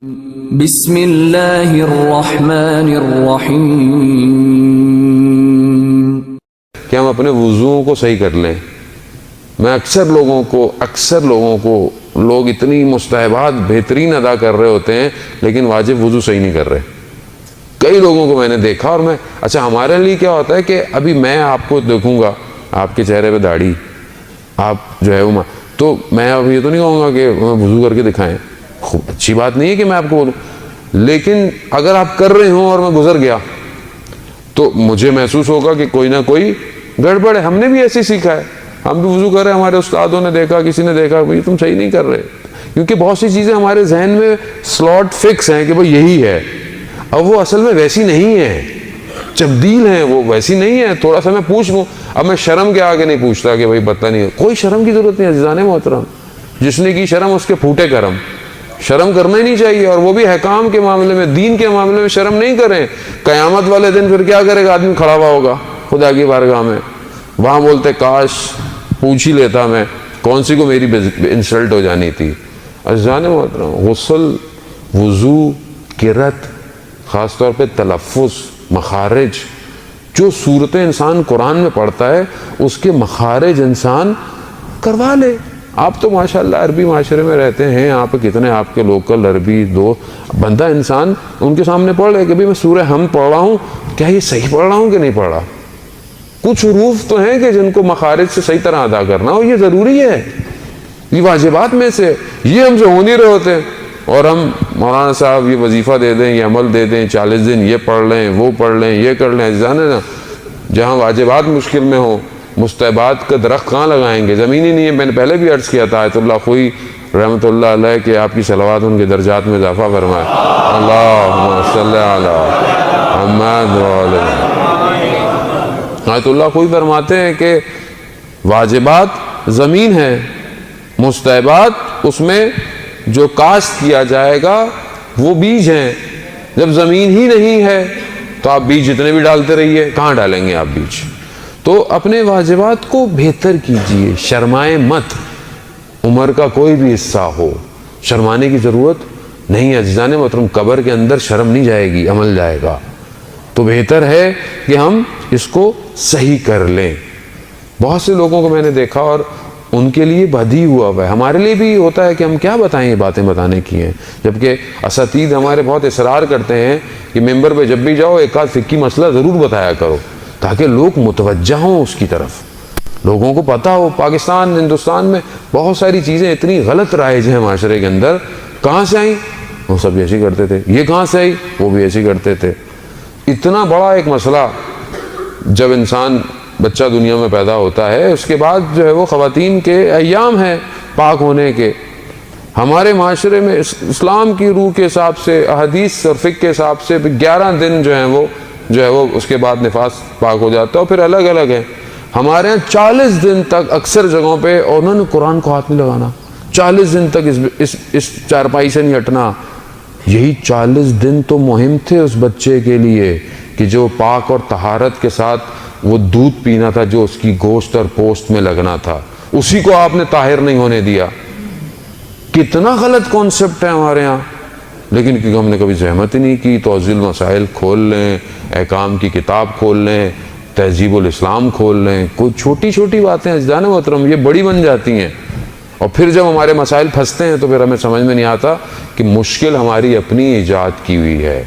بسم اللہ الرحمن الرحیم کہ ہم اپنے وضوؤں کو صحیح کر لیں۔ میں اکثر لوگوں کو لوگ اتنی مستحبات بہترین ادا کر رہے ہوتے ہیں لیکن واجب وضو صحیح نہیں کر رہے۔ کئی لوگوں کو میں نے دیکھا، اور اچھا ہمارے لیے کیا ہوتا ہے کہ ابھی میں آپ کو دیکھوں گا، آپ کے چہرے پہ داڑھی، آپ جو ہے وہ، تو میں اب یہ تو نہیں کہوں گا کہ وضو کر کے دکھائیں، خوب اچھی بات نہیں ہے کہ میں آپ کو بولوں، لیکن اگر آپ کر رہے ہوں اور میں گزر گیا تو مجھے محسوس ہوگا کہ کوئی نہ کوئی گڑبڑ ہے۔ ہم نے بھی ایسے سیکھا ہے، ہم بھی وضو کر رہے ہیں، ہمارے استادوں نے دیکھا، کسی نے دیکھا، بھائی تم صحیح نہیں کر رہے، کیونکہ بہت سی چیزیں ہمارے ذہن میں سلاٹ فکس ہیں کہ بھائی یہی ہے، اب وہ اصل میں ویسی نہیں ہے، تبدیل ہیں، وہ ویسی نہیں ہے۔ تھوڑا سا میں پوچھ لوں، اب میں شرم کے آگے نہیں پوچھتا کہ بھائی پتہ نہیں، کوئی شرم کی ضرورت نہیں عزیزان محترم، جس نے کی شرم اس کے پھوٹے کرم، شرم کرنا ہی نہیں چاہیے، اور وہ بھی حکام کے معاملے میں، دین کے معاملے میں شرم نہیں کریں۔ قیامت والے دن پھر کیا کرے گا آدمی؟ کھڑا ہوا ہوگا خدا کی بارگاہ میں، وہاں بولتے کاش پوچھ ہی لیتا میں، کون سی کو میری انسلٹ ہو جانی تھی۔ عزیزان محترم، غسل، وضو، قرت، خاص طور پہ تلفظ، مخارج، جو صورتیں انسان قرآن میں پڑھتا ہے اس کے مخارج انسان کروا لے۔ آپ تو ماشاءاللہ عربی معاشرے میں رہتے ہیں، آپ کتنے آپ کے لوکل عربی دو بندہ انسان ان کے سامنے پڑھ رہے کہ بھائی میں سورہ حمد پڑھ رہا ہوں، کیا یہ صحیح پڑھ رہا ہوں کہ نہیں پڑھ رہا؟ کچھ حروف تو ہیں کہ جن کو مخارج سے صحیح طرح ادا کرنا ہو، یہ ضروری ہے، یہ واجبات میں سے، یہ ہم سے ہو نہیں رہے ہوتے، اور ہم مولانا صاحب یہ وظیفہ دے دیں، یہ عمل دے دیں، 40 دن یہ پڑھ لیں، وہ پڑھ لیں، یہ کر لیں۔ جانے نا، جہاں واجبات مشکل میں ہوں، مستحبات کا درخت کہاں لگائیں گے؟ زمین ہی نہیں ہے۔ میں نے پہلے بھی عرض کیا تھا، آیت اللہ خوئی رحمۃ اللہ علیہ کہ آپ کی صلوات ان کے درجات میں اضافہ فرمائے، اللہم صلی علی محمد وعلی۔ آیت اللہ خوئی فرماتے ہیں کہ واجبات زمین ہے، مستحبات اس میں جو کاشت کیا جائے گا وہ بیج ہیں۔ جب زمین ہی نہیں ہے تو آپ بیج جتنے بھی ڈالتے رہیے، کہاں ڈالیں گے آپ بیج؟ تو اپنے واجبات کو بہتر کیجئے، شرمائے مت۔ عمر کا کوئی بھی حصہ ہو، شرمانے کی ضرورت نہیں ہے عزیزان محترم۔ قبر کے اندر شرم نہیں جائے گی، عمل جائے گا۔ تو بہتر ہے کہ ہم اس کو صحیح کر لیں۔ بہت سے لوگوں کو میں نے دیکھا اور ان کے لیے بدی ہوا ہے، ہمارے لیے بھی ہوتا ہے کہ ہم کیا بتائیں، یہ باتیں بتانے کی ہیں، جبکہ اساتید ہمارے بہت اصرار کرتے ہیں کہ ممبر پہ جب بھی جاؤ ایک آدھ فقہی مسئلہ ضرور بتایا کرو تاکہ لوگ متوجہ ہوں اس کی طرف، لوگوں کو پتہ ہو۔ پاکستان، ہندوستان میں بہت ساری چیزیں اتنی غلط رائج ہیں معاشرے کے اندر، کہاں سے آئیں؟ وہ سب ایسے کرتے تھے۔ یہ کہاں سے آئی؟ وہ بھی ایسے کرتے تھے۔ اتنا بڑا ایک مسئلہ، جب انسان بچہ دنیا میں پیدا ہوتا ہے اس کے بعد جو ہے وہ خواتین کے ایام ہیں پاک ہونے کے۔ ہمارے معاشرے میں اسلام کی روح کے حساب سے، احادیث اور فقہ کے حساب سے 11 دن جو ہے وہ اس کے بعد نفاس پاک ہو جاتا ہے، اور پھر الگ الگ ہے۔ ہمارے ہاں 40 دن تک اکثر جگہوں پہ، اور انہوں نے قرآن کو ہاتھ نہیں لگانا، 40 دن تک اس چارپائی سے نہیں ہٹنا۔ یہی 40 دن تو مہم تھے اس بچے کے لیے کہ جو پاک اور طہارت کے ساتھ وہ دودھ پینا تھا جو اس کی گوشت اور پوست میں لگنا تھا، اسی کو آپ نے طاہر نہیں ہونے دیا۔ کتنا غلط کانسیپٹ ہے ہمارے ہاں، لیکن کیونکہ ہم نے کبھی زحمت ہی نہیں کی۔ توضیح المسائل کھول لیں، احکام کی کتاب کھول لیں، تہذیب الاسلام کھول لیں، کوئی چھوٹی چھوٹی باتیں عزیزان محترم یہ بڑی بن جاتی ہیں، اور پھر جب ہمارے مسائل پھنستے ہیں تو پھر ہمیں سمجھ میں نہیں آتا کہ مشکل ہماری اپنی ایجاد کی ہوئی ہے۔